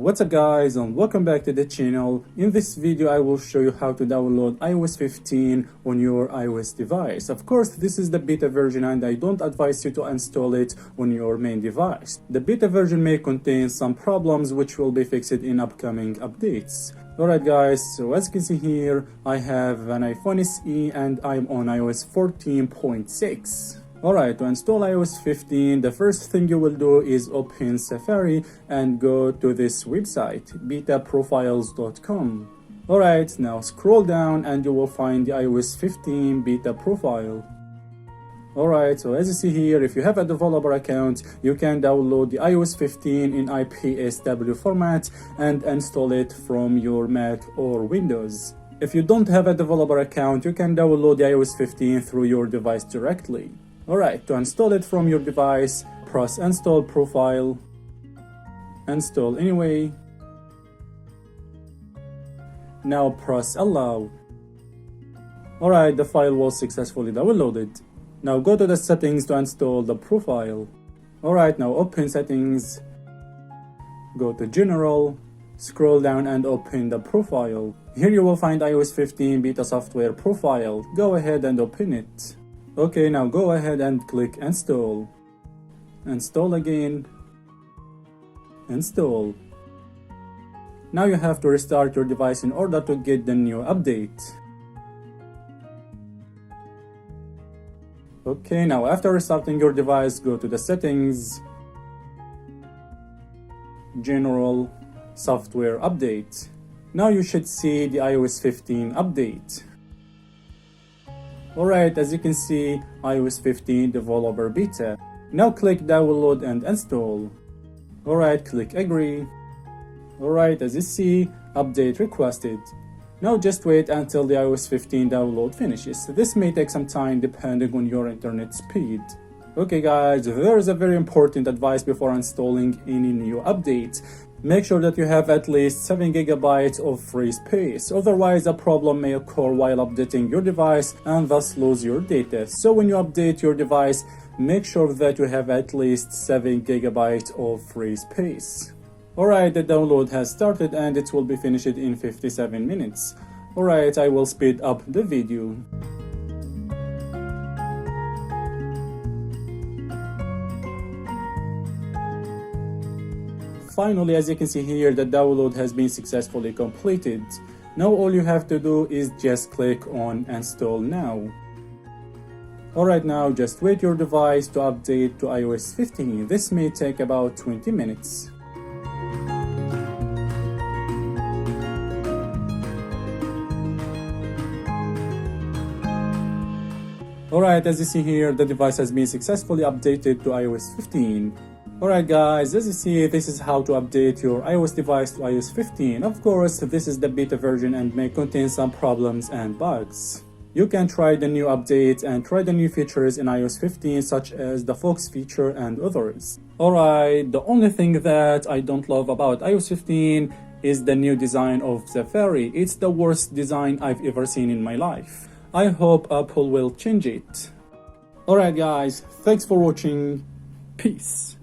What's up guys, and welcome back to the channel. In this video I will show you how to download iOS 15 on your iOS device. Of course this is the beta version and I don't advise you to install it on your main device. The beta version may contain some problems which will be fixed in upcoming updates. Alright guys, so as you can see here, I have an iPhone SE and I'm on iOS 14.6. Alright, to install iOS 15, the first thing you will do is open Safari and go to this website, betaprofiles.com. Alright, now scroll down and you will find the iOS 15 beta profile. Alright, so as you see here, if you have a developer account, you can download the iOS 15 in IPSW format and install it from your Mac or Windows. If you don't have a developer account, you can download the iOS 15 through your device directly. Alright, to install it from your device, press Install Profile, Install Anyway. Now press Allow. Alright, the file was successfully downloaded. Now go to the settings to install the profile. Alright, now open Settings, go to General, scroll down and open the profile. Here you will find iOS 15 beta software profile. Go ahead and open it. Okay, now go ahead and click Install. Install again. Install. Now you have to restart your device in order to get the new update. Okay, now after restarting your device, go to the Settings, General, Software Update. Now you should see the iOS 15 update. Alright, as you can see, iOS 15 Developer Beta. Now click Download and Install. Alright, click Agree. Alright, as you see, Update requested. Now just wait until the iOS 15 download finishes. This may take some time depending on your internet speed. Okay guys, there is a very important advice before installing any new update. Make sure that you have at least 7 GB of free space, otherwise a problem may occur while updating your device and thus lose your data. So when you update your device, make sure that you have at least 7 GB of free space. Alright, the download has started and it will be finished in 57 minutes. Alright, I will speed up the video. Finally, as you can see here, the download has been successfully completed. Now all you have to do is just click on Install Now. Alright, now just wait your device to update to iOS 15. This may take about 20 minutes. Alright, as you see here, the device has been successfully updated to iOS 15. Alright guys, as you see, this is how to update your iOS device to iOS 15. Of course, this is the beta version and may contain some problems and bugs. You can try the new update and try the new features in iOS 15 such as the Focus feature and others. Alright, the only thing that I don't love about iOS 15 is the new design of Safari. It's the worst design I've ever seen in my life. I hope Apple will change it. Alright guys, thanks for watching. Peace.